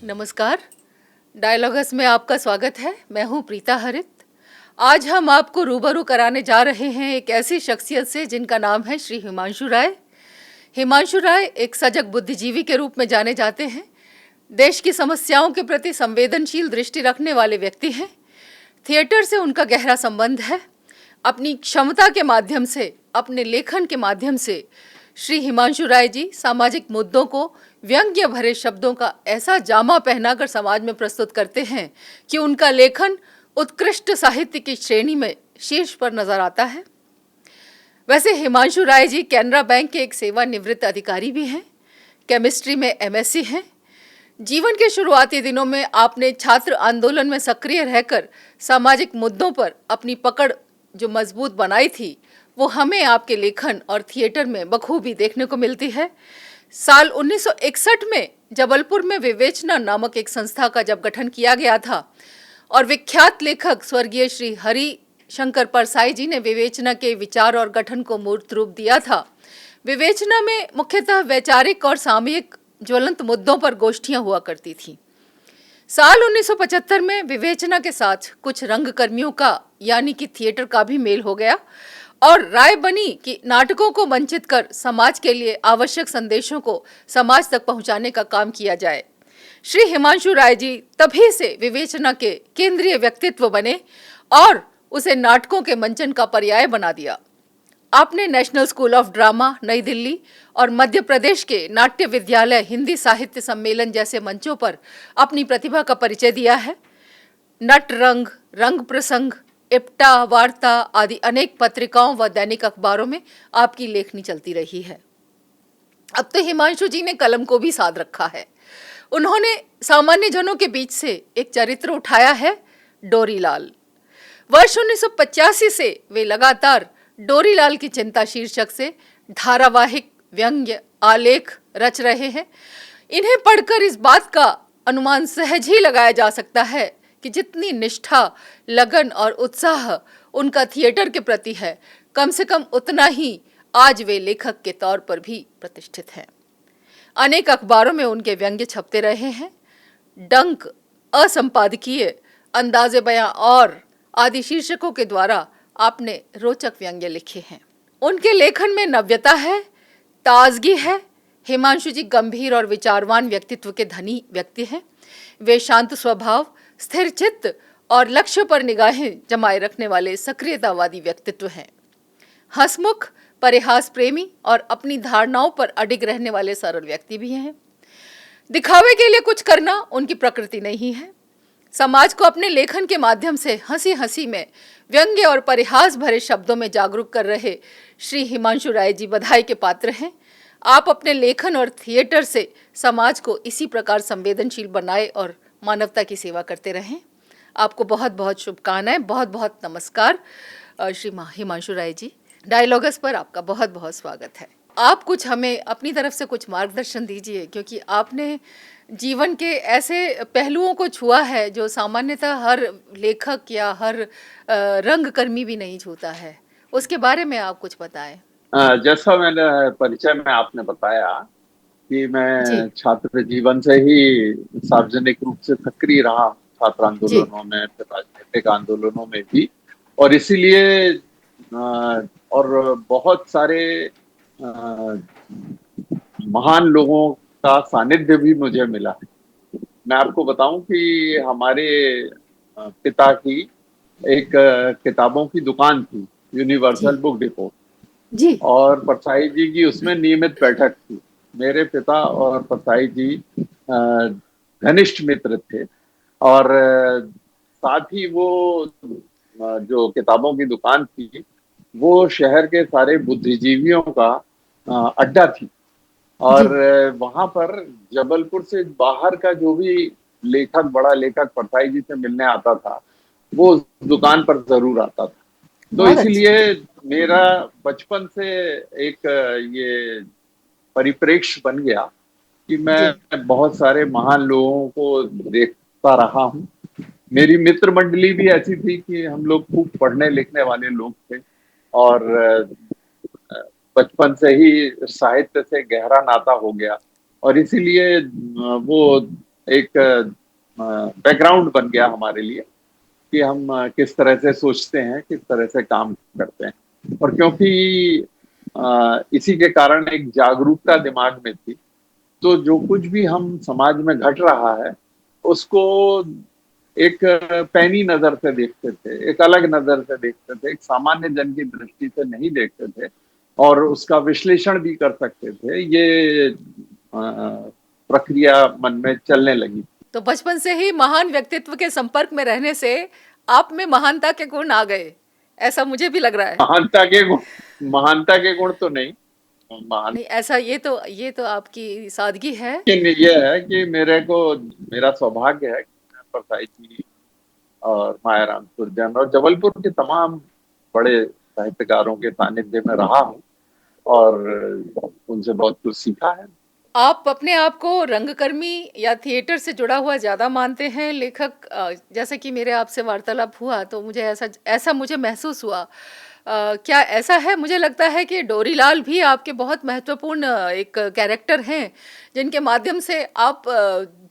नमस्कार। डायलॉगस में आपका स्वागत है। मैं हूं प्रीता हरित। आज हम आपको रूबरू कराने जा रहे हैं एक ऐसी शख्सियत से जिनका नाम है श्री हिमांशु राय। हिमांशु राय एक सजग बुद्धिजीवी के रूप में जाने जाते हैं। देश की समस्याओं के प्रति संवेदनशील दृष्टि रखने वाले व्यक्ति हैं। थिएटर से उनका गहरा संबंध है। अपनी क्षमता के माध्यम से, अपने लेखन के माध्यम से श्री हिमांशु राय जी सामाजिक मुद्दों को व्यंग्य भरे शब्दों का ऐसा जामा पहनाकर समाज में प्रस्तुत करते हैं कि उनका लेखन उत्कृष्ट साहित्य की श्रेणी में शीर्ष पर नजर आता है। वैसे हिमांशु राय जी कैनरा बैंक के एक सेवानिवृत्त अधिकारी भी हैं। केमिस्ट्री में एमएससी हैं। जीवन के शुरुआती दिनों में आपने छात्र आंदोलन में सक्रिय रहकर सामाजिक मुद्दों पर अपनी पकड़ जो मजबूत बनाई थी, वो हमें आपके लेखन और थिएटर में बखूबी देखने को मिलती है। साल 1961 में जबलपुर में विवेचना नामक एक संस्था का जब गठन किया गया था और विख्यात लेखक स्वर्गीय श्री हरि शंकर परसाई जी ने विवेचना के विचार और गठन को मूर्त रूप दिया था। विवेचना में मुख्यतः वैचारिक और सामयिक ज्वलंत मुद्दों पर गोष्ठियां हुआ करती थी। साल 1975 में विवेचना के साथ कुछ रंगकर्मियों का यानी कि थिएटर का भी मेल हो गया और राय बनी कि नाटकों को मंचित कर समाज के लिए आवश्यक संदेशों को समाज तक पहुंचाने का काम किया जाए। श्री हिमांशु राय जी तभी से विवेचना के केंद्रीय व्यक्तित्व बने और उसे नाटकों के मंचन का पर्याय बना दिया। आपने नेशनल स्कूल ऑफ ड्रामा नई दिल्ली और मध्य प्रदेश के नाट्य विद्यालय हिंदी साहित्य सम्मेलन जैसे मंचों पर अपनी प्रतिभा का परिचय दिया है। नट रंग, रंग प्रसंग, इप्टा, वार्ता आदि अनेक पत्रिकाओं व दैनिक अखबारों में आपकी लेखनी चलती रही है। अब तो हिमांशु जी ने कलम को भी साध रखा है। उन्होंने सामान्य जनों के बीच से एक चरित्र उठाया है, डोरीलाल। वर्ष 1985 से वे लगातार डोरीलाल की चिंता शीर्षक से धारावाहिक व्यंग्य आलेख रच रहे हैं। इन्हें पढ़कर इस बात का अनुमान सहज ही लगाया जा सकता है कि जितनी निष्ठा, लगन और उत्साह उनका थिएटर के प्रति है, कम से कम उतना ही आज वे लेखक के तौर पर भी प्रतिष्ठित हैं। अनेक अखबारों में उनके व्यंग्य छपते रहे हैं। डंक, असंपादकीय, अंदाजे बयां और आदि शीर्षकों के द्वारा आपने रोचक व्यंग्य लिखे हैं। उनके लेखन में नव्यता है, ताजगी है। हिमांशु जी गंभीर और विचारवान व्यक्तित्व के धनी व्यक्ति हैं। वे शांत स्वभाव, स्थिर चित्त और लक्ष्य पर निगाहें जमाए रखने वाले सक्रियतावादी व्यक्तित्व हैं। हंसमुख, परिहास प्रेमी और अपनी धारणाओं पर अडिग रहने वाले सरल व्यक्ति भी हैं। दिखावे के लिए कुछ करना उनकी प्रकृति नहीं है। समाज को अपने लेखन के माध्यम से हंसी हंसी में व्यंग्य और परिहास भरे शब्दों में जागरूक कर रहे श्री हिमांशु राय जी बधाई के पात्र हैं। आप अपने लेखन और थिएटर से समाज को इसी प्रकार संवेदनशील बनाए और मानवता की सेवा करते रहें। आपको बहुत बहुत शुभकामनाएं। बहुत बहुत नमस्कार श्री हिमांशु राय जी। डायलॉगस पर आपका बहुत बहुत स्वागत है। आप कुछ हमें अपनी तरफ से कुछ मार्गदर्शन दीजिए, क्योंकि आपने जीवन के ऐसे पहलुओं को छुआ है जो सामान्यतः हर लेखक या हर रंगकर्मी भी नहीं छूता है। उसके बारे में आप कुछ बताएं। जैसा मैंने परिचय में आपने बताया कि जी मैं छात्र जीवन से ही सार्वजनिक रूप से सक्रिय रहा, छात्र जी आंदोलनों में, फिर राजनीतिक आंदोलनों में भी, और इसीलिए और बहुत सारे महान लोगों का सानिध्य भी मुझे मिला है। मैं आपको बताऊं कि हमारे पिता की एक किताबों की दुकान थी, यूनिवर्सल जी बुक डिपो, जी और परसाई जी की उसमें नियमित बैठक थी। मेरे पिता और परसाई जी घनिष्ठ मित्र थे, और साथ ही वो जो किताबों की दुकान थी वो शहर के सारे बुद्धिजीवियों का अड्डा थी। और जी वहां पर जबलपुर से बाहर का जो भी लेखक, बड़ा लेखक परसाई जी से मिलने आता था, वो उस दुकान पर जरूर आता था। तो बहुत अच्छा। इसीलिए मेरा बचपन से एक ये परिप्रेक्ष्य बन गया कि जी मैं बहुत सारे महान लोगों को देखता रहा हूँ। मेरी मित्र मंडली भी ऐसी थी कि हम लोग खूब पढ़ने लिखने वाले लोग थे, और बचपन से ही साहित्य से गहरा नाता हो गया। और इसीलिए वो एक बैकग्राउंड बन गया हमारे लिए कि हम किस तरह से सोचते हैं, किस तरह से काम करते हैं। और क्योंकि इसी के कारण एक जागरूकता दिमाग में थी, तो जो कुछ भी हम समाज में घट रहा है उसको एक पैनी नजर से देखते थे, एक अलग नजर से देखते थे, एक सामान्य जन की दृष्टि से नहीं देखते थे और उसका विश्लेषण भी कर सकते थे। ये प्रक्रिया मन में चलने लगी। तो बचपन से ही महान व्यक्तित्व के संपर्क में रहने से आप में महानता के गुण आ गए, ऐसा मुझे भी लग रहा है। महानता के गुण तो नहीं, महान, नहीं, ऐसा ये तो आपकी सादगी है। लेकिन ये है कि मेरा सौभाग्य है कि मैं परसाई जी और मायाराम सुरजन और जबलपुर के तमाम बड़े साहित्यकारों के सानिध्य में रहा हूँ और उनसे बहुत कुछ सीखा है। आप अपने आप को रंगकर्मी या थिएटर से जुड़ा हुआ ज़्यादा मानते हैं, लेखक? जैसे कि मेरे आपसे वार्तालाप हुआ तो मुझे ऐसा ऐसा मुझे महसूस हुआ। क्या ऐसा है? मुझे लगता है कि डोरीलाल भी आपके बहुत महत्वपूर्ण एक कैरेक्टर हैं, जिनके माध्यम से आप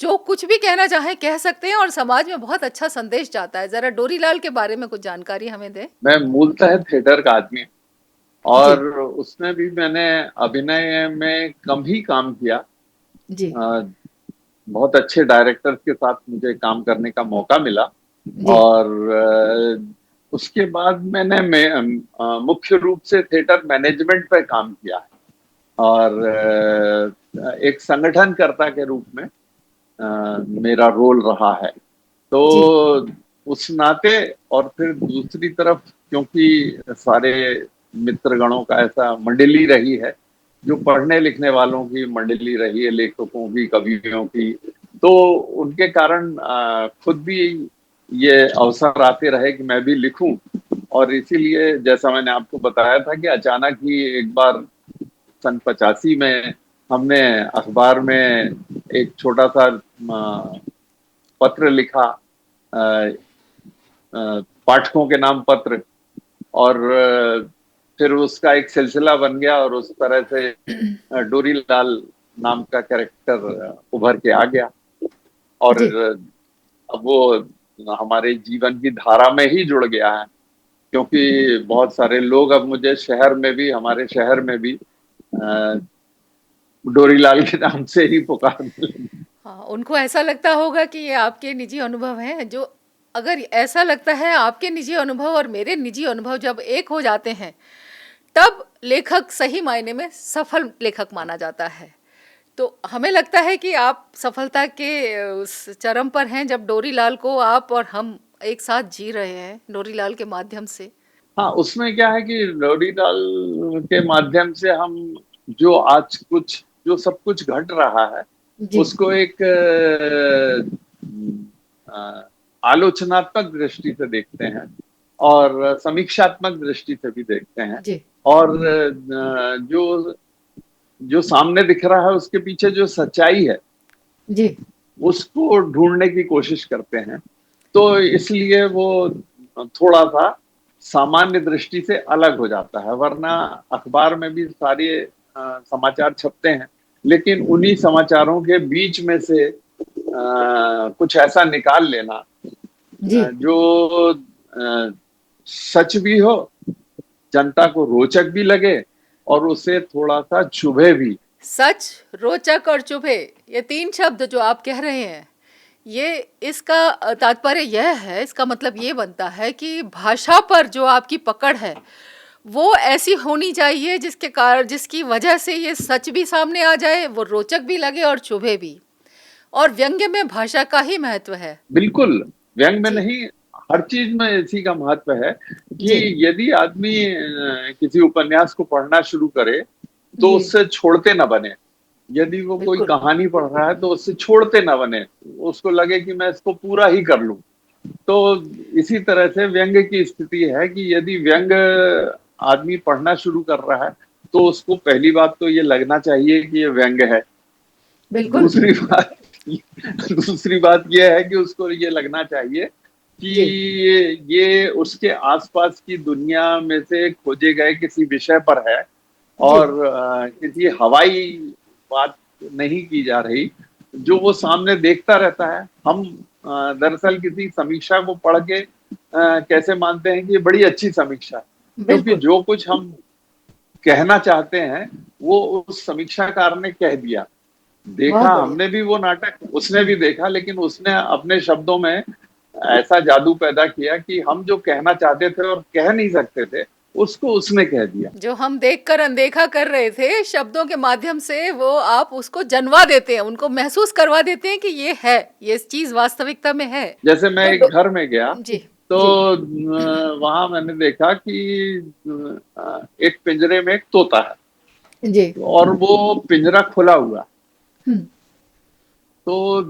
जो कुछ भी कहना चाहें कह सकते हैं और समाज में बहुत अच्छा संदेश जाता है। ज़रा डोरीलाल के बारे में कुछ जानकारी हमें दें। मैं मूलतः थिएटर का आदमी, जी। और उसमें भी मैंने अभिनय में कम ही काम किया। जी। अ, बहुत अच्छे डायरेक्टर्स के साथ मुझे काम करने का मौका मिला जी। और उसके बाद मुख्य रूप से थिएटर मैनेजमेंट पे काम किया है और एक संगठनकर्ता के रूप में मेरा रोल रहा है। तो जी। उस नाते और फिर दूसरी तरफ क्योंकि सारे मित्रगणों का ऐसा मंडली रही है, जो पढ़ने लिखने वालों की मंडली रही है, लेखकों की, कवियों की, तो उनके कारण खुद भी ये अवसर आते रहे कि मैं भी लिखूं। और इसीलिए जैसा मैंने आपको बताया था कि अचानक ही एक बार सन 85 में हमने अखबार में एक छोटा सा पत्र लिखा, पाठकों के नाम पत्र, और फिर उसका एक सिलसिला बन गया और उस तरह से डोरीलाल नाम का कैरेक्टर उभर के आ गया और जी। अब वो हमारे जीवन की धारा में ही जुड़ गया है, क्योंकि बहुत सारे लोग अब मुझे हमारे शहर में भी डोरीलाल के नाम से ही पुकारने लगे। हाँ, उनको ऐसा लगता होगा कि ये आपके निजी अनुभव हैं, जो अगर ऐसा लगता है आपके निजी अनुभव और मेरे निजी अनुभव जब एक हो जाते हैं, तब लेखक सही मायने में सफल लेखक माना जाता है। तो हमें लगता है कि आप सफलता के उस चरम पर हैं, जब डोरीलाल को आप और हम एक साथ जी रहे हैं डोरीलाल के माध्यम से। हाँ, उसमें क्या है कि डोरीलाल के माध्यम से हम जो सब कुछ घट रहा है जी। उसको एक आलोचनात्मक दृष्टि से देखते हैं और समीक्षात्मक दृष्टि से भी देखते हैं। जी। और जो जो सामने दिख रहा है उसके पीछे जो सच्चाई है जी। उसको ढूंढने की कोशिश करते हैं। तो इसलिए वो थोड़ा सा सामान्य दृष्टि से अलग हो जाता है, वरना अखबार में भी सारे समाचार छपते हैं, लेकिन उन्हीं समाचारों के बीच में से कुछ ऐसा निकाल लेना जी। जो सच भी हो, जनता को रोचक भी लगे और उसे थोड़ा सा चुभे भी। सच, रोचक और चुभे, ये तीन शब्द जो आप कह रहे हैं, ये इसका तात्पर्य यह है, इसका मतलब ये बनता है कि भाषा पर जो आपकी पकड़ है वो ऐसी होनी चाहिए जिसके कारण, जिसकी वजह से ये सच भी सामने आ जाए, वो रोचक भी लगे और चुभे भी। और व्यंग्य में भाषा का ही महत्व है। बिल्कुल, व्यंग में जी। नहीं, हर चीज में इसी का महत्व है कि जी। यदि आदमी किसी उपन्यास को पढ़ना शुरू करे तो जी। उससे छोड़ते न बने। यदि वो कोई बिल्कुल। कहानी पढ़ रहा है तो उससे छोड़ते न बने, उसको लगे कि मैं इसको पूरा ही कर लूं। तो इसी तरह से व्यंग की स्थिति है कि यदि व्यंग आदमी पढ़ना शुरू कर रहा है तो उसको पहली बात तो ये लगना चाहिए कि ये व्यंग है। बिल्कुल। दूसरी बात दूसरी बात यह है कि उसको ये लगना चाहिए कि जी। ये उसके आसपास की दुनिया में से खोजे गए किसी विषय पर है जी। और किसी हवाई बात नहीं की जा रही। जो वो सामने देखता रहता है। हम दरअसल किसी समीक्षा को पढ़ के कैसे मानते हैं कि ये बड़ी अच्छी समीक्षा है, क्योंकि बिल्कुल। जो कुछ हम कहना चाहते हैं वो उस समीक्षाकार ने कह दिया। बहुत देखा बढ़िया। हमने भी वो नाटक, उसने हम्म। भी देखा, लेकिन उसने अपने शब्दों में ऐसा जादू पैदा किया कि हम जो कहना चाहते थे और कह नहीं सकते थे, उसको उसने कह दिया। जो हम देखकर अनदेखा कर रहे थे, शब्दों के माध्यम से वो आप उसको जनवा देते हैं, उनको महसूस करवा देते हैं कि ये है, ये चीज वास्तविकता में है। जैसे मैं तो एक घर में गया जी। तो जी। वहां मैंने देखा कि एक पिंजरे में एक तोता है, जी। और वो पिंजरा खुला हुआ। हम्म। तो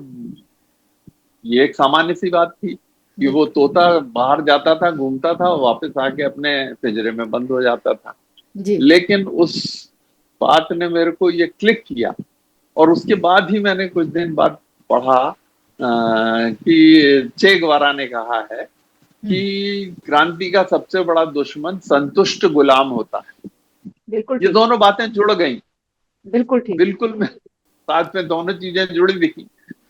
ये एक सामान्य सी बात थी कि वो बिल्कुल। तोता बाहर जाता था, घूमता था, वापस आके अपने पिंजरे में बंद हो जाता था। जी। लेकिन उस बात ने मेरे को ये क्लिक किया, और उसके बाद ही मैंने कुछ दिन बाद पढ़ा कि चे गुवेरा ने कहा है हम्म। कि क्रांति का सबसे बड़ा दुश्मन संतुष्ट गुलाम होता है। बिल्कुल ये ठीक। दोनों बातें जुड़ गई, बिल्कुल ठीक। बिल्कुल में साथ में दोनों चीजें जुड़ी दिखी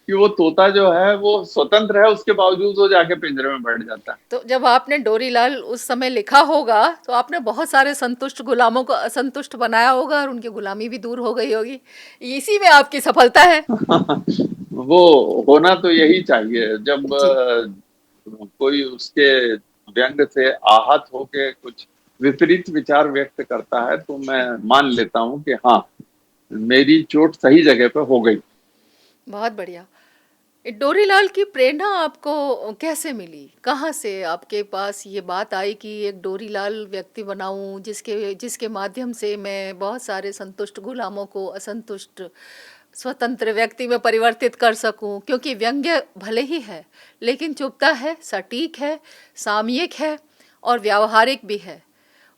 कि वो तोता जो है वो स्वतंत्र है, उसके बावजूद वो जाके पिंजरे में बैठ जाता है। तो जब आपने डोरीलाल उस समय लिखा होगा, तो आपने बहुत सारे संतुष्ट गुलामों को असंतुष्ट बनाया होगा और उनकी गुलामी भी दूर हो गई होगी। इसी में आपकी सफलता है। वो होना तो यही चाहिए। जब जी। कोई उसके व्यंग से आहत होके कुछ विपरीत विचार व्यक्त करता है, तो मैं मान लेता हूं कि हाँ, मेरी चोट सही जगह पे हो गई। बहुत बढ़िया। डोरीलाल की प्रेरणा आपको कैसे मिली? कहाँ से आपके पास ये बात आई कि एक डोरीलाल व्यक्ति बनाऊं, जिसके जिसके माध्यम से मैं बहुत सारे संतुष्ट गुलामों को असंतुष्ट स्वतंत्र व्यक्ति में परिवर्तित कर सकूं? क्योंकि व्यंग्य भले ही है, लेकिन चुभता है, सटीक है, सामयिक है और व्यावहारिक भी है।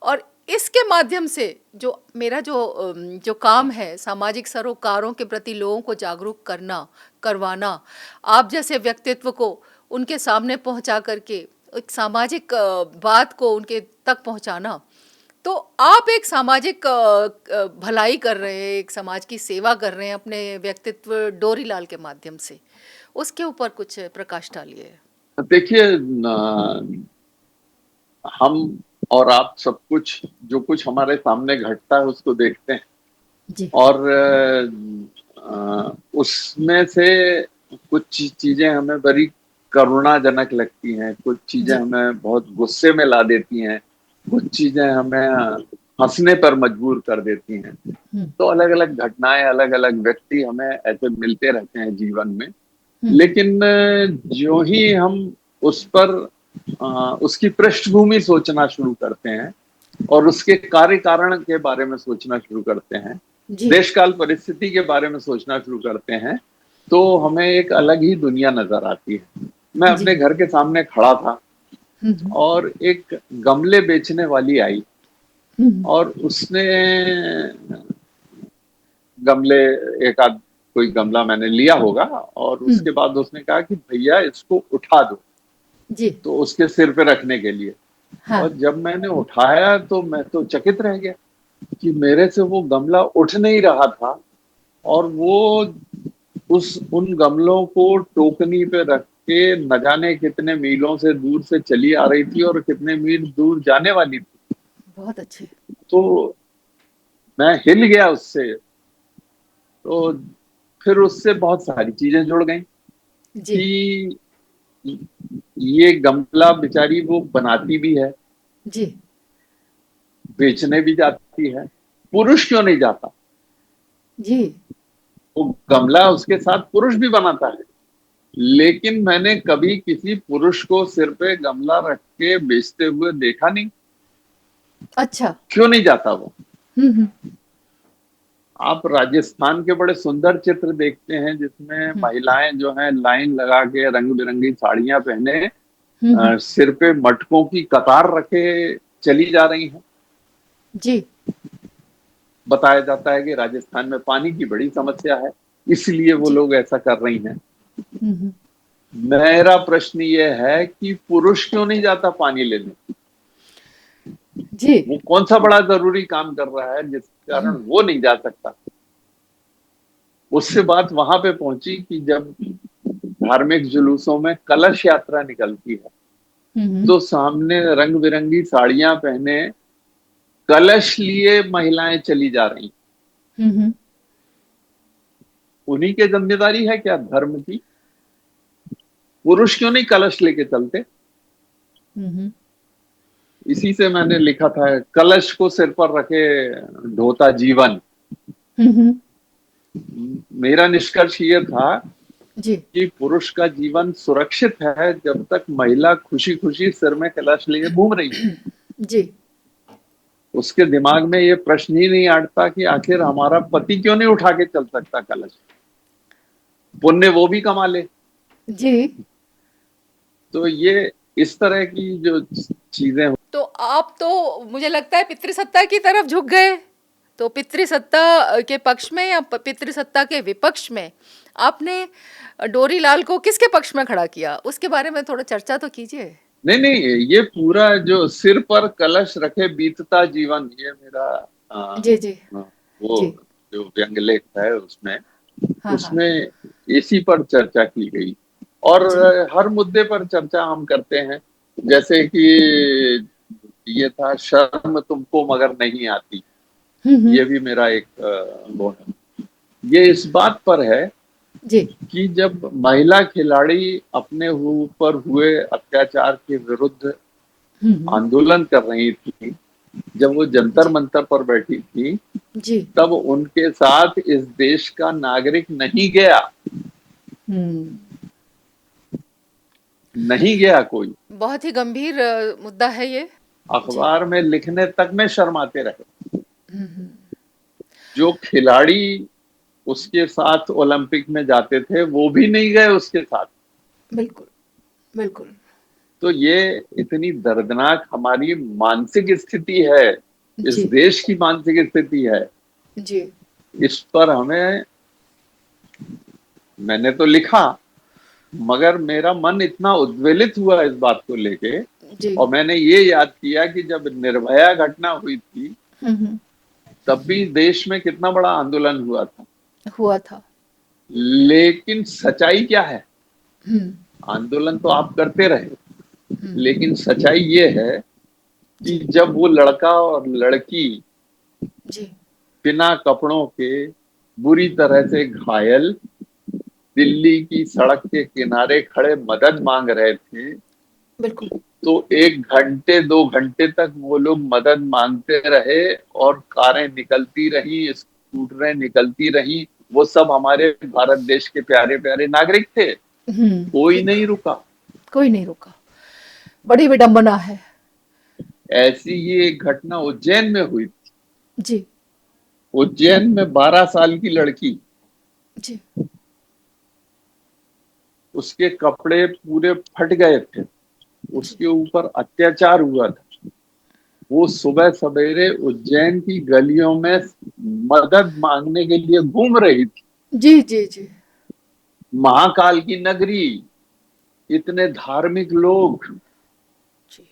और इसके माध्यम से जो मेरा जो काम है, सामाजिक सरोकारों के प्रति लोगों को जागरूक करना, करवाना, आप जैसे व्यक्तित्व को उनके सामने पहुंचा करके एक सामाजिक बात को उनके तक पहुंचाना, तो आप एक सामाजिक भलाई कर रहे हैं, एक समाज की सेवा कर रहे हैं अपने व्यक्तित्व डोरीलाल के माध्यम से। उसके ऊपर कुछ प्रकाश डालिए। देखिए, हम और आप सब कुछ, जो कुछ हमारे सामने घटता है उसको देखते हैं, जी। और उसमें से कुछ चीजें हमें बड़ी करुणाजनक लगती हैं, कुछ चीजें जी। हमें बहुत गुस्से में ला देती हैं, कुछ चीजें हमें हंसने पर मजबूर कर देती हैं। हम्म। तो अलग अलग घटनाएं, अलग अलग व्यक्ति हमें ऐसे मिलते रहते हैं जीवन में। हम्म। लेकिन जो ही हम उस पर उसकी पृष्ठभूमि सोचना शुरू करते हैं और उसके कार्य कारण के बारे में सोचना शुरू करते हैं, जी। देश काल परिस्थिति के बारे में सोचना शुरू करते हैं, तो हमें एक अलग ही दुनिया नजर आती है। मैं जी। अपने घर के सामने खड़ा था, हम्म। और एक गमले बेचने वाली आई, हम्म। और उसने गमले, एक आध कोई गमला मैंने लिया होगा, और हम्म। उसके बाद उसने कहा कि भैया इसको उठा दो, जी। तो उसके सिर पे रखने के लिए। हाँ। और जब मैंने उठाया तो मैं तो चकित रह गया कि मेरे से वो गमला उठ नहीं रहा था, और वो उस उन गमलों को टोकनी पे रख के न जाने कितने मीलों से दूर से चली आ रही थी और कितने मील दूर जाने वाली थी। बहुत अच्छे। तो मैं हिल गया उससे। तो फिर उससे बहुत सारी चीजें जुड़ गई जी। कि ये गमला बेचारी वो बनाती भी है, जी। बेचने भी जाती है, पुरुष क्यों नहीं जाता? जी। वो गमला उसके साथ पुरुष भी बनाता है, लेकिन मैंने कभी किसी पुरुष को सिर पे गमला रख के बेचते हुए देखा नहीं। अच्छा। क्यों नहीं जाता वो? हम्म। आप राजस्थान के बड़े सुंदर चित्र देखते हैं जिसमें हम्म। महिलाएं जो हैं लाइन लगा के रंग बिरंगी साड़ियां पहने, हम्म। सिर पे मटकों की कतार रखे चली जा रही हैं। जी। बताया जाता है कि राजस्थान में पानी की बड़ी समस्या है, इसलिए वो जी। लोग ऐसा कर रही हैं। हम्म। मेरा प्रश्न ये है कि पुरुष क्यों नहीं जाता पानी लेने? जी। वो कौन सा बड़ा जरूरी काम कर रहा है जिस कारण वो नहीं जा सकता? उससे बात वहां पे पहुंची कि जब धार्मिक जुलूसों में कलश यात्रा निकलती है हम्म तो सामने रंग बिरंगी साड़ियां पहने कलश लिए महिलाएं चली जा रही। हम्म उन्हीं के जिम्मेदारी है क्या धर्म की? पुरुष क्यों नहीं कलश लेके चलते? हम्म इसी से मैंने लिखा था, कलश को सिर पर रखे ढोता जीवन। हम्म मेरा निष्कर्ष ये था जी कि पुरुष का जीवन सुरक्षित है जब तक महिला खुशी खुशी सिर में कलश लिए घूम रही है। जी उसके दिमाग में ये प्रश्न ही नहीं अटता कि आखिर हमारा पति क्यों नहीं उठा के चल सकता कलश, पुण्य वो भी कमा ले। जी। तो ये इस तरह की जो चीजें। तो आप तो मुझे लगता है पितृसत्ता की तरफ झुक गए। तो पितृसत्ता के पक्ष में या पितृसत्ता के विपक्ष में आपने डोरीलाल को किसके पक्ष में खड़ा किया, उसके बारे में थोड़ा चर्चा तो कीजिए। नहीं नहीं, ये पूरा जो सिर पर कलश रखे बीतता जीवन, ये मेरा जी जी वो जी। जो व्यंग लेख है उसमें हाँ हाँ। उसमें इसी पर चर्चा की गई। और जी। हर मुद्दे पर चर्चा हम करते हैं। जैसे कि ये था, शर्म तुमको मगर नहीं आती। हम्म। ये भी मेरा एक वो है। ये इस बात पर है जी। कि जब महिला खिलाड़ी अपने ऊपर हुए अत्याचार के विरुद्ध हम्म। आंदोलन कर रही थी, जब वो जंतर जी मंतर पर बैठी थी, जी। तब उनके साथ इस देश का नागरिक नहीं गया। हम्म। नहीं गया कोई। बहुत ही गंभीर मुद्दा है ये। जी। अखबार में लिखने तक में शर्माते रहे। हम्म। जो खिलाड़ी उसके साथ ओलंपिक में जाते थे वो भी नहीं गए उसके साथ। बिल्कुल बिल्कुल। तो ये इतनी दर्दनाक हमारी मानसिक स्थिति है, इस जी देश की मानसिक स्थिति है। जी इस पर हमें, मैंने तो लिखा मगर मेरा मन इतना उद्वेलित हुआ इस बात को लेके। जी। और मैंने ये याद किया कि जब निर्भया घटना हुई थी हम्म। तब भी देश में कितना बड़ा आंदोलन हुआ था। हुआ था। लेकिन सच्चाई क्या है? हम्म आंदोलन तो आप करते रहे, हम्म। लेकिन सच्चाई ये है कि जी जब वो लड़का और लड़की जी। बिना कपड़ों के बुरी तरह से घायल दिल्ली की सड़क के किनारे खड़े मदद मांग रहे थे, बिल्कुल। तो 1 घंटे 2 घंटे तक वो लोग मदद मांगते रहे और कारें निकलती रही, स्कूटरें निकलती रही। वो सब हमारे भारत देश के प्यारे प्यारे नागरिक थे। कोई ठीक। नहीं रुका। कोई नहीं रुका। बड़ी विडंबना है। ऐसी ही एक घटना उज्जैन में हुई थी। जी उज्जैन में 12 साल की लड़की, जी। उसके कपड़े पूरे फट गए थे, जी उसके ऊपर अत्याचार हुआ था। वो सुबह सवेरे उज्जैन की गलियों में मदद मांगने के लिए घूम रही थी। जी जी जी। महाकाल की नगरी, इतने धार्मिक लोग जी।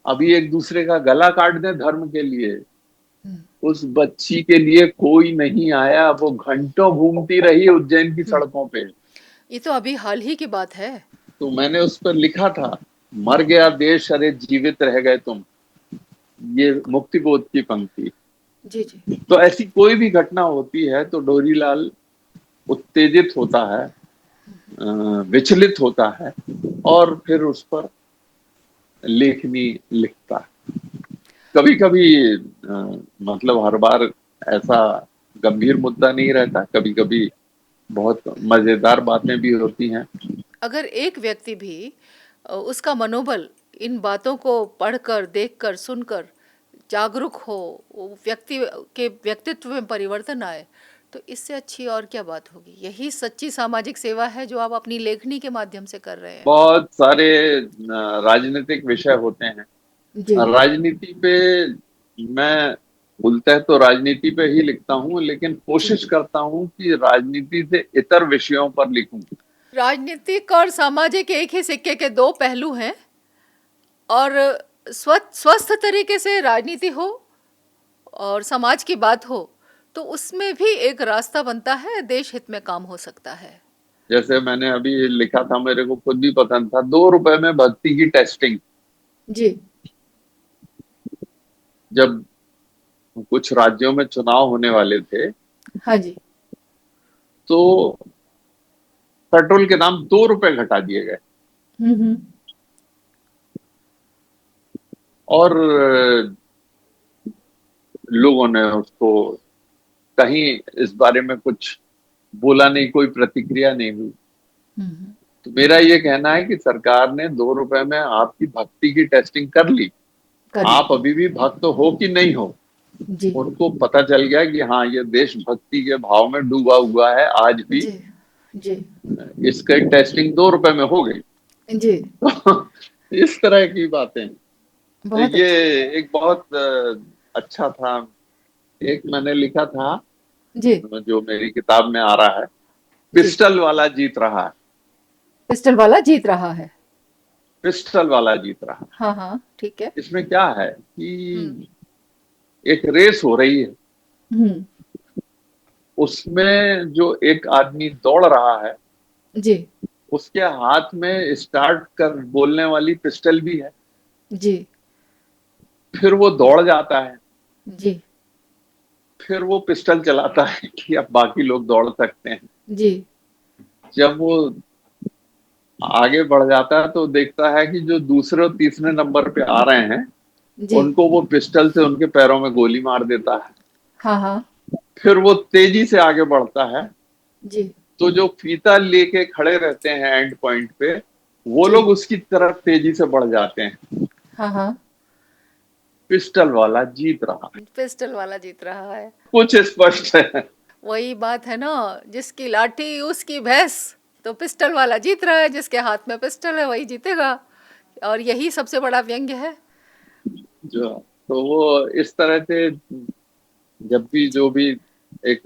अभी एक दूसरे का गला काट दें धर्म के लिए। हम्म उस बच्ची के लिए कोई नहीं आया। वो घंटों घूमती रही उज्जैन की हम्म। सड़कों पे। ये तो अभी हाल ही की बात है। तो मैंने उस पर लिखा था, मर गया देश अरे जीवित रह गए तुम। ये बिल्कुल। मुक्तिबोध की पंक्ति। जी जी। तो ऐसी कोई भी घटना होती है तो डोरीलाल उत्तेजित होता है, विचलित होता है और फिर उस पर लेखनी लिखता है। कभी कभी मतलब हर बार ऐसा गंभीर मुद्दा नहीं रहता, कभी कभी बहुत मजेदार बातें भी होती हैं। अगर एक व्यक्ति भी उसका मनोबल इन बातों को पढ़कर, देखकर, सुनकर जागरूक हो, वो व्यक्ति के व्यक्तित्व में परिवर्तन आए, तो इससे अच्छी और क्या बात होगी। यही सच्ची सामाजिक सेवा है जो आप अपनी लेखनी के माध्यम से कर रहे हैं। बहुत सारे राजनीतिक विषय होते हैं। जी राजनीति पे मैं मूलतः तो राजनीति पे ही लिखता हूँ, लेकिन जी। कोशिश करता हूँ कि राजनीति से इतर विषयों पर लिखूं। राजनीतिक और सामाजिक एक ही सिक्के के दो पहलू हैं। और स्वस्थ तरीके से राजनीति हो और समाज की बात हो तो उसमें भी एक रास्ता बनता है, देश हित में काम हो सकता है। जैसे मैंने अभी लिखा था, मेरे को खुद भी पसंद था, 2 रुपए में भक्ति की टेस्टिंग। जी। जब कुछ राज्यों में चुनाव होने वाले थे, हाँ जी। तो पेट्रोल के दाम 2 रुपए घटा दिए गए। हम्म। और लोगों ने उसको कहीं इस बारे में कुछ बोला नहीं, कोई प्रतिक्रिया नहीं हुई। हम्म। तो मेरा ये कहना है कि सरकार ने 2 रुपए में आपकी भक्ति की टेस्टिंग कर ली। कर आप ली। अभी भी भक्त हो कि नहीं हो, जी। उनको पता चल गया कि हाँ, ये देश भक्ति के भाव में डूबा हुआ है आज भी। जी। जी। इसका टेस्टिंग 2 रुपए में हो गई। जी। तो इस तरह की बातें, बहुत ये अच्छा। एक बहुत अच्छा था। एक मैंने लिखा था, जी। जो मेरी किताब में आ रहा है, जी। पिस्टल वाला जीत रहा है। पिस्टल वाला जीत रहा है। पिस्टल वाला जीत रहा है। हाँ हाँ, ठीक है। इसमें क्या है हम्म। कि एक रेस हो रही है, हम्म। उसमें जो एक आदमी दौड़ रहा है, जी। उसके हाथ में स्टार्ट कर बोलने वाली पिस्टल भी है। जी। फिर वो दौड़ जाता है, जी। फिर वो पिस्टल चलाता है कि अब बाकी लोग दौड़ सकते हैं। जी। जब वो आगे बढ़ जाता है तो देखता है कि जो दूसरे और तीसरे नंबर पे आ रहे हैं, जी। उनको वो पिस्टल से उनके पैरों में गोली मार देता है। हाँ हाँ। फिर वो तेजी से आगे बढ़ता है, जी। तो जो फीता लेके खड़े रहते हैं एंड पॉइंट पे, वो जी। लोग उसकी तरफ तेजी से बढ़ जाते हैं। हाँ हाँ। पिस्टल वाला जीत रहा है। पिस्टल वाला जीत रहा है। कुछ स्पष्ट है। वही बात है ना, जिसकी लाठी उसकी भैंस। तो पिस्टल वाला जीत रहा है, जिसके हाथ में पिस्टल है वही जीतेगा। और यही सबसे बड़ा व्यंग्य है। जो तो वो इस तरह से, जब भी जी। जो भी एक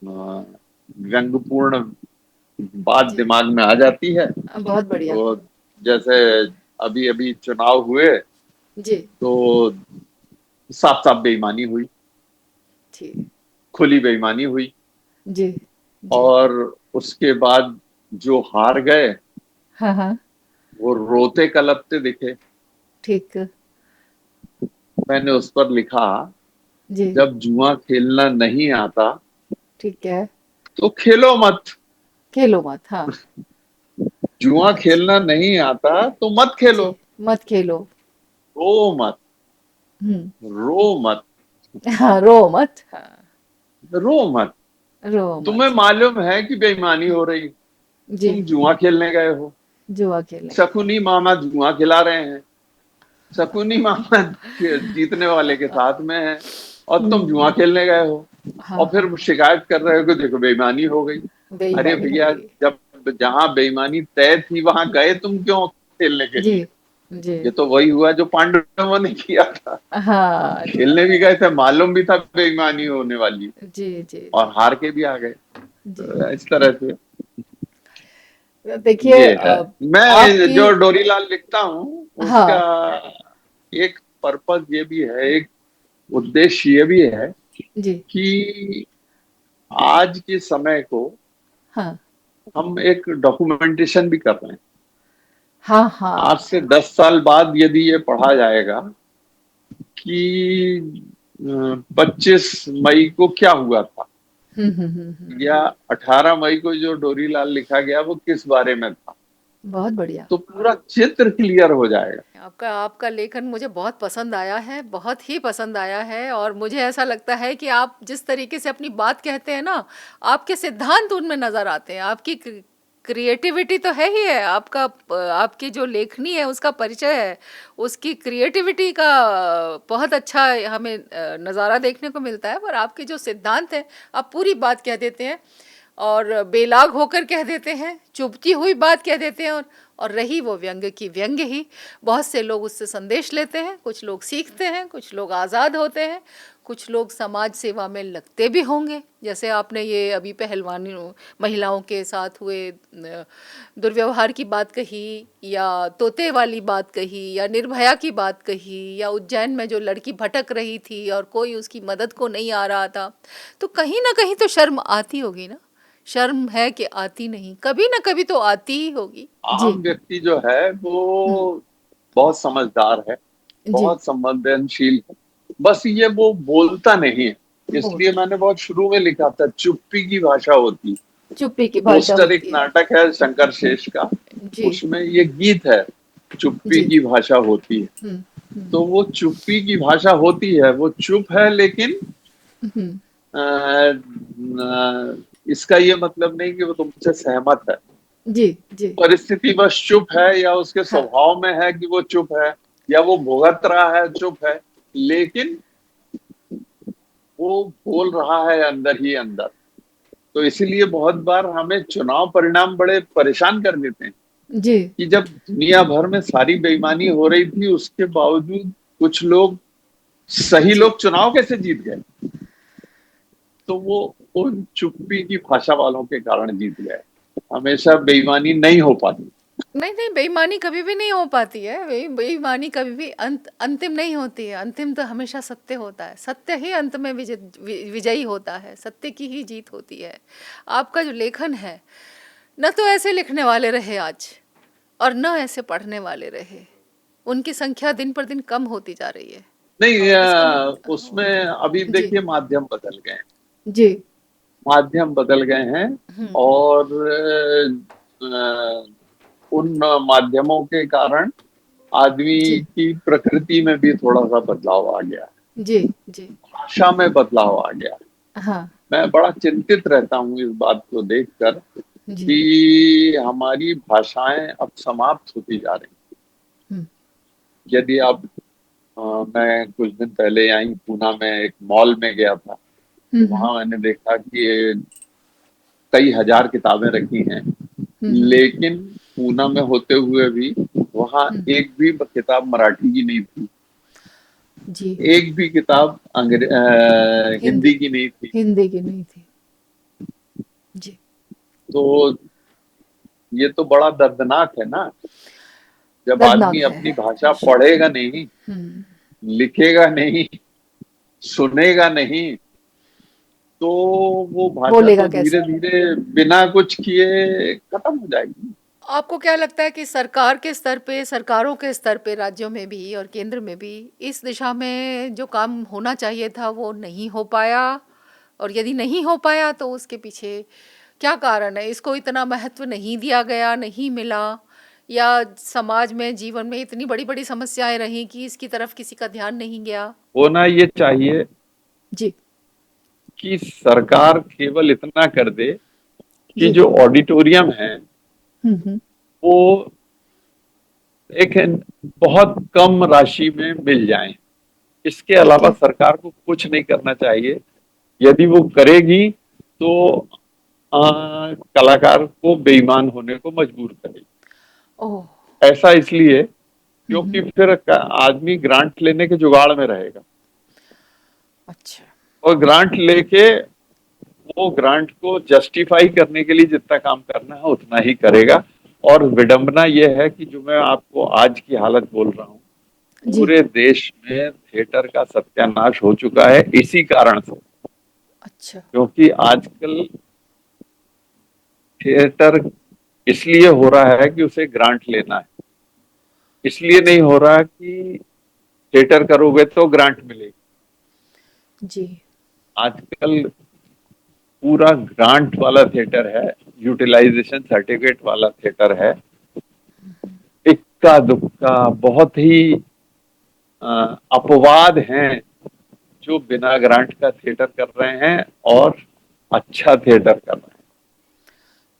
व्यंग्यपूर्ण बात जी। दिमाग में आ जाती है, बहुत बढ़िया। तो जैसे अभी अभी चुनाव हुए, जी। तो साफ साफ बेईमानी हुई, ठीक। खुली बेईमानी हुई। जी। जी। और उसके बाद जो हार गए, हाँ हाँ। वो रोते कलपते दिखे। ठीक। मैंने उस पर लिखा, जी। जब जुआ खेलना नहीं आता ठीक है। तो खेलो मत। खेलो मत, हाँ। जुआ अच्छा। खेलना नहीं आता तो मत जी। खेलो। मत खेलो। रो मत। हम्म। रो मत। हाँ, रो मत, हाँ। रो मत। रो तुम्हें मत। मालूम है कि बेईमानी हो रही, जी। तुम जुआ खेलने गए हो। जुआ खेलने गए हो। शकुनी मामा जुआ खिला रहे हैं, शकुनी मामा जीतने वाले के साथ में है, और तुम जुआ हम्म। खेलने गए हो। हाँ और हाँ। फिर शिकायत कर रहे हो कि देखो बेईमानी हो गई। अरे बेईमानी हो भैया, गई। जब जहां बेईमानी तय थी वहां गए तुम क्यों खेलने के जी। लिए? जी। ये तो वही हुआ जो पांडवों ने किया था। हाँ जी। खेलने भी गए थे, मालूम भी था बेईमानी होने वाली, जी। जी। और जी। हार के भी आ गए। जी। तो इस तरह से देखिए, ये है। मैं आपकी। जो डोरीलाल लिखता हूँ, उसका हाँ। एक पर्पज ये भी है, एक उद्देश्य ये भी है जी। कि आज के समय को हाँ हम एक डॉक्यूमेंटेशन भी कर रहे हैं। हाँ। आज हाँ। से 10 साल बाद यदि ये पढ़ा जाएगा कि 25 मई को क्या हुआ था, या हम्म। 18 मई को जो डोरीलाल लिखा गया वो किस बारे में था, बहुत बढ़िया। तो पूरा चित्र क्लियर हो जाएगा। आपका आपका लेखन मुझे बहुत पसंद आया है, बहुत ही पसंद आया है। और मुझे ऐसा लगता है कि आप जिस तरीके से अपनी बात कहते हैं ना, आपके सिद्धांत उनमें नज़र आते हैं। आपकी क्रिएटिविटी तो है ही है, आपका आपकी जो लेखनी है उसका परिचय है, उसकी क्रिएटिविटी का बहुत अच्छा हमें नज़ारा देखने को मिलता है। पर आपके जो सिद्धांत हैं, आप पूरी बात कह देते हैं और बेलाग होकर कह देते हैं, चुभती हुई बात कह देते हैं। और रही वो व्यंग्य की व्यंग्य ही, बहुत से लोग उससे संदेश लेते हैं, कुछ लोग सीखते हैं, कुछ लोग आज़ाद होते हैं, कुछ लोग समाज सेवा में लगते भी होंगे, जैसे आपने ये अभी पहलवानी महिलाओं के साथ हुए दुर्व्यवहार की बात कही, या तोते वाली बात कही, या निर्भया की बात कही, या उज्जैन में जो लड़की भटक रही थी और कोई उसकी मदद को नहीं आ रहा था, तो कहीं ना कहीं तो शर्म आती होगी ना। शर्म है कि आती नहीं, कभी ना कभी तो आती ही होगी। जी। आम व्यक्ति जो है हम्म। वो बहुत समझदार है, जी। बहुत संवेदनशील है, बस ये वो बोलता नहीं है। बोल। इसलिए मैंने बहुत शुरू में लिखा था, चुप्पी की भाषा होती है। चुप्पी की भाषा पोस्टर एक होती है। नाटक है शंकर शेष का, जी। उसमें ये गीत है, चुप्पी जी। की भाषा होती है। हम्म। तो हम्म। वो चुप्पी की भाषा होती है, वो चुप है, लेकिन हम्म। इसका ये मतलब नहीं कि वो तुमसे सहमत है। जी। जी। परिस्थिति बस चुप है, या उसके हाँ। स्वभाव में है कि वो चुप है, या वो भुगत रहा है, चुप है, लेकिन वो बोल रहा है अंदर ही अंदर। तो इसीलिए बहुत बार हमें चुनाव परिणाम बड़े परेशान कर देते हैं जी। कि जब दुनिया भर में सारी बेईमानी हो रही थी, उसके बावजूद कुछ लोग, सही जी। लोग चुनाव कैसे जीत गए? तो वो उन चुप्पी की भाषा वालों के कारण जीत गए। हमेशा बेईमानी नहीं हो पाती। नहीं नहीं, बेईमानी कभी भी नहीं हो पाती है। बेईमानी कभी भी अंतिम नहीं होती है। अंतिम तो हमेशा सत्य होता है। सत्य ही अंत में विजयी होता है। सत्य की ही जीत होती है। आपका जो लेखन है, न तो ऐसे लिखने वाले रहे आज, और न ऐसे पढ़ने वाले रहे। उनकी संख्या दिन पर दिन कम होती जा रही है। नहीं, और इसका उसमें अभी जी। देखिए माध्यम बदल गए हैं। जी। माध्यम बदल गए हैं, हम्म। और उन माध्यमों के कारण आदमी जी। की प्रकृति में भी थोड़ा सा बदलाव आ गया, जी। जी। भाषा में बदलाव आ गया। हाँ। मैं बड़ा चिंतित रहता हूँ इस बात को देखकर जी। कि हमारी भाषाएं अब समाप्त होती जा रही हम्म। हैं। यदि आप मैं कुछ दिन पहले यहीं पूना में एक मॉल में गया था, तो हम्म। वहां मैंने देखा कि कई हजार किताबें रखी हैं, हम्म। लेकिन पूना में होते हुए भी वहां हम्म। एक भी किताब मराठी की नहीं थी, जी। एक भी किताब हिंदी। हिंदी की नहीं थी। हिंदी की नहीं थी। जी। तो ये तो बड़ा दर्दनाक है ना, जब आदमी दर्दनाक है। अपनी भाषा पढ़ेगा नहीं, हम्म। लिखेगा नहीं, सुनेगा नहीं, तो वो भाषा बोलेगा तो कैसे? धीरे धीरे बिना कुछ किए खत्म हो जाएगी। आपको क्या लगता है कि सरकार के स्तर पे, सरकारों के स्तर पे, राज्यों में भी और केंद्र में भी इस दिशा में जो काम होना चाहिए था वो नहीं हो पाया? और यदि नहीं हो पाया तो उसके पीछे क्या कारण है? इसको इतना महत्व नहीं दिया गया, नहीं मिला, या समाज में, जीवन में इतनी बड़ी बड़ी समस्याएं रही कि इसकी तरफ किसी का ध्यान नहीं गया? होना ये चाहिए जी। कि सरकार केवल इतना कर दे कि जी। जो ऑडिटोरियम है हम्म। वो एक बहुत कम राशि में मिल जाए। इसके ठीक अलावा है। सरकार को कुछ नहीं करना चाहिए। यदि वो करेगी तो कलाकार को बेईमान होने को मजबूर करेगी। ओह। ऐसा इसलिए क्योंकि हम्म। फिर आदमी ग्रांट लेने के जुगाड़ में रहेगा, अच्छा। और ग्रांट लेके वो ग्रांट को जस्टिफाई करने के लिए जितना काम करना है उतना ही करेगा। और विडंबना यह है कि जो मैं आपको आज की हालत बोल रहा हूँ, जी। पूरे देश में थिएटर का सत्यानाश हो चुका है इसी कारण से। अच्छा। क्योंकि आजकल थिएटर इसलिए हो रहा है कि उसे ग्रांट लेना है, इसलिए नहीं अच्छा। हो रहा कि थिएटर करोगे तो ग्रांट मिलेगी। जी। आजकल पूरा ग्रांट वाला थिएटर है, यूटिलाइजेशन सर्टिफिकेट वाला थिएटर है। इक्का दुक्का बहुत ही अपवाद हैं जो बिना ग्रांट का थिएटर कर रहे हैं और अच्छा थिएटर कर रहे हैं।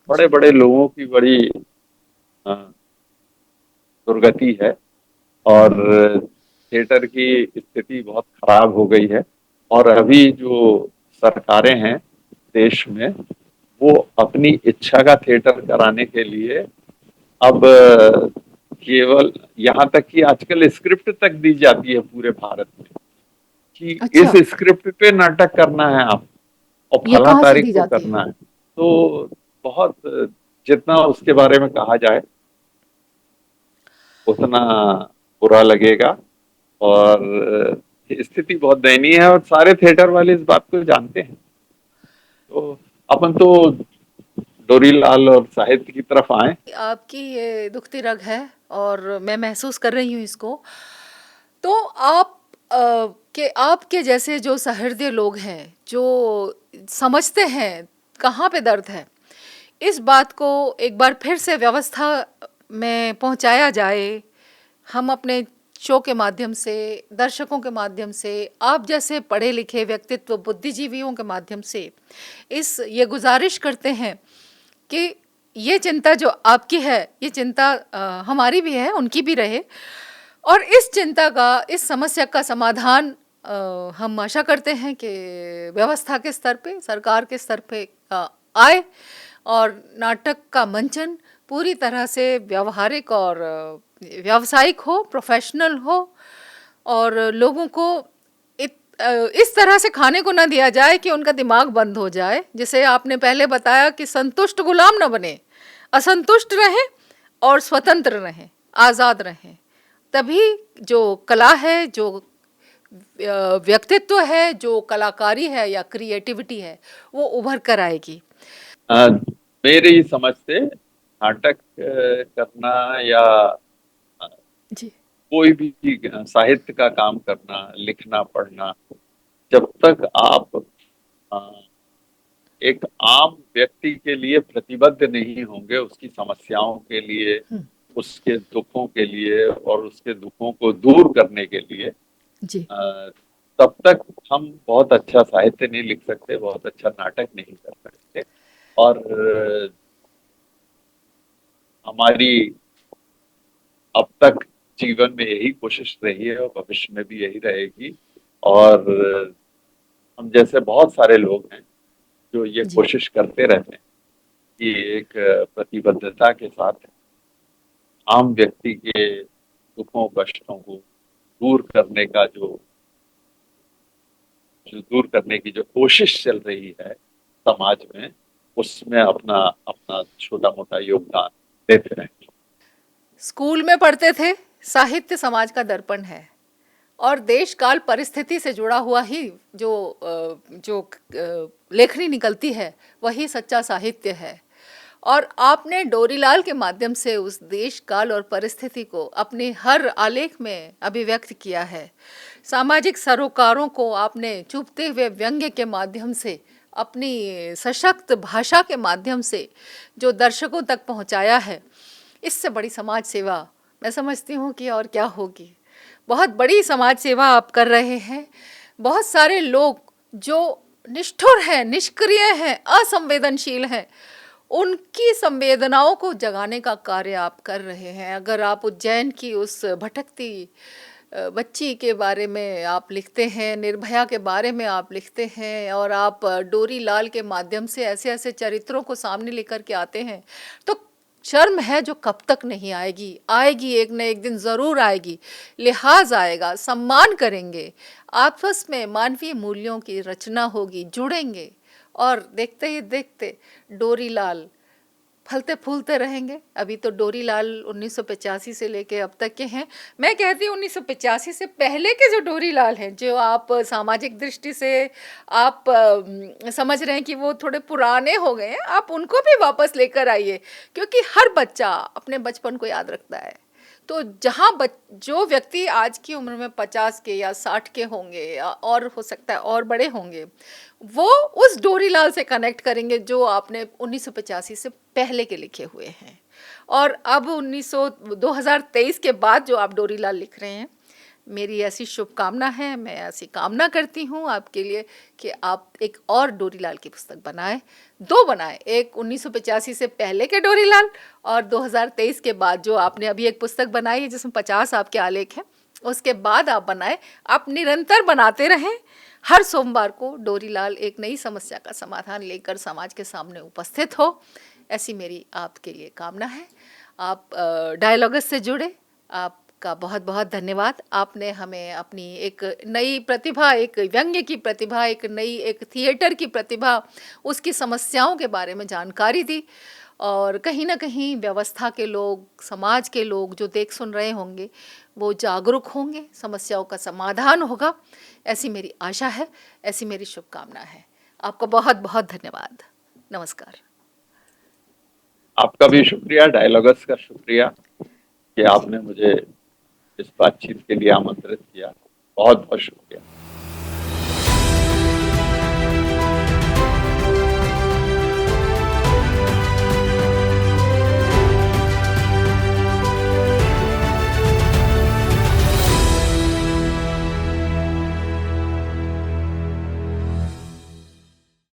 बड़े जी। बड़े लोगों की बड़ी अ, दुर्गति है, और थिएटर की स्थिति बहुत खराब हो गई है। और अभी जो सरकारें हैं देश में, वो अपनी इच्छा का थिएटर कराने के लिए अब केवल यहाँ तक कि आजकल स्क्रिप्ट तक दी जाती है पूरे भारत में कि अच्छा, इस स्क्रिप्ट पे नाटक करना है आप और ये फला कहाँ से तारीख दी को जाती है? करना है। तो बहुत, जितना उसके बारे में कहा जाए उतना बुरा लगेगा। और स्थिति बहुत दयनीय है और सारे थिएटर वाले इस बात को जानते हैं। तो अपन तो डोरीलाल और साहित्य की तरफ आए। आपकी ये दुखती रग है और मैं महसूस कर रही हूँ इसको। तो आप के आपके जैसे जो सहृदय लोग हैं, जो समझते हैं कहाँ पे दर्द है, इस बात को एक बार फिर से व्यवस्था में पहुंचाया जाए। हम अपने शो के माध्यम से, दर्शकों के माध्यम से, आप जैसे पढ़े लिखे व्यक्तित्व बुद्धिजीवियों के माध्यम से इस ये गुजारिश करते हैं कि ये चिंता जो आपकी है, ये चिंता हमारी भी है, उनकी भी रहे। और इस चिंता का, इस समस्या का समाधान हम आशा करते हैं कि व्यवस्था के स्तर पे, सरकार के स्तर पे आए और नाटक का मंचन पूरी तरह से व्यवहारिक और व्यावसायिक हो, प्रोफेशनल हो और लोगों को इस तरह से खाने को ना दिया जाए कि उनका दिमाग बंद हो जाए। जैसे आपने पहले बताया कि संतुष्ट गुलाम ना बने, असंतुष्ट रहें और स्वतंत्र रहें, आज़ाद रहें। तभी जो कला है, जो व्यक्तित्व है, जो कलाकारी है या क्रिएटिविटी है, वो उभर कर आएगी। मेरी समझ से नाटक करना या जी। कोई भी साहित्य का काम करना, लिखना पढ़ना, जब तक आप अ, एक आम व्यक्ति के लिए प्रतिबद्ध नहीं होंगे, उसकी समस्याओं के लिए, हम्म, उसके दुखों के लिए और उसके दुखों को दूर करने के लिए, जी। तब तक हम बहुत अच्छा साहित्य नहीं लिख सकते, बहुत अच्छा नाटक नहीं कर सकते। और हमारी अब तक जीवन में यही कोशिश रही है और भविष्य में भी यही रहेगी। और हम जैसे बहुत सारे लोग हैं जो ये जी। कोशिश करते रहते हैं कि एक प्रतिबद्धता के साथ आम व्यक्ति के दुखों कष्टों को दूर करने का जो दूर करने की जो कोशिश चल रही है समाज में, उसमें अपना अपना छोटा मोटा योगदान देते रहें। स्कूल में पढ़ते थे, साहित्य समाज का दर्पण है और देश काल परिस्थिति से जुड़ा हुआ ही जो लेखनी निकलती है, वही सच्चा साहित्य है। और आपने डोरीलाल के माध्यम से उस देश काल और परिस्थिति को अपने हर आलेख में अभिव्यक्त किया है। सामाजिक सरोकारों को आपने चुभते हुए व्यंग्य के माध्यम से, अपनी सशक्त भाषा के माध्यम से जो दर्शकों तक पहुंचाया है, इससे बड़ी समाज सेवा मैं समझती हूँ कि और क्या होगी। बहुत बड़ी समाज सेवा आप कर रहे हैं। बहुत सारे लोग जो निष्ठुर हैं, निष्क्रिय हैं, असंवेदनशील हैं, उनकी संवेदनाओं को जगाने का कार्य आप कर रहे हैं। अगर आप उज्जैन की उस भटकती बच्ची के बारे में आप लिखते हैं, निर्भया के बारे में आप लिखते हैं और आप डोरी लाल के माध्यम से ऐसे ऐसे चरित्रों को सामने लेकर के आते हैं, तो शर्म है जो कब तक नहीं आएगी। आएगी, एक न एक दिन ज़रूर आएगी। लिहाज आएगा, सम्मान करेंगे, आपस में मानवीय मूल्यों की रचना होगी, जुड़ेंगे और देखते ही देखते डोरी लाल फलते फूलते रहेंगे। अभी तो डोरी लाल 1985 से लेके अब तक के हैं। मैं कहती हूँ 1985 से पहले के जो डोरी लाल हैं, जो आप सामाजिक दृष्टि से आप समझ रहे हैं कि वो थोड़े पुराने हो गए हैं, आप उनको भी वापस लेकर आइए, क्योंकि हर बच्चा अपने बचपन को याद रखता है। तो जो व्यक्ति आज की उम्र में 50 के या 60 के होंगे या और हो सकता है और बड़े होंगे, वो उस डोरीलाल से कनेक्ट करेंगे जो आपने 1985 से पहले के लिखे हुए हैं। और अब 2023 के बाद जो आप डोरीलाल लिख रहे हैं, मेरी ऐसी शुभकामना है, मैं ऐसी कामना करती हूँ आपके लिए कि आप एक और डोरीलाल की पुस्तक बनाएं, दो बनाएं, एक 1985 से पहले के डोरीलाल और 2023 के बाद जो आपने अभी एक पुस्तक बनाई है जिसमें 50 आपके आलेख हैं, उसके बाद आप बनाएं। आप निरंतर बनाते रहें। हर सोमवार को डोरीलाल एक नई समस्या का समाधान लेकर समाज के सामने उपस्थित हो, ऐसी मेरी आपके लिए कामना है। आप डायलॉगस से जुड़े, आप आपका बहुत बहुत धन्यवाद। आपने हमें अपनी एक नई प्रतिभा, एक व्यंग्य की प्रतिभा, एक नई एक थिएटर की प्रतिभा, उसकी समस्याओं के बारे में जानकारी दी और कहीं न कहीं व्यवस्था के लोग, समाज के लोग जो देख सुन रहे होंगे, वो जागरूक होंगे, समस्याओं का समाधान होगा, ऐसी मेरी आशा है, ऐसी मेरी शुभकामना है। आपका बहुत बहुत धन्यवाद। नमस्कार। आपका भी शुक्रिया, डायलॉगस का शुक्रिया कि आपने मुझे इस बातचीत के लिए आमंत्रित किया। बहुत बहुत शुक्रिया।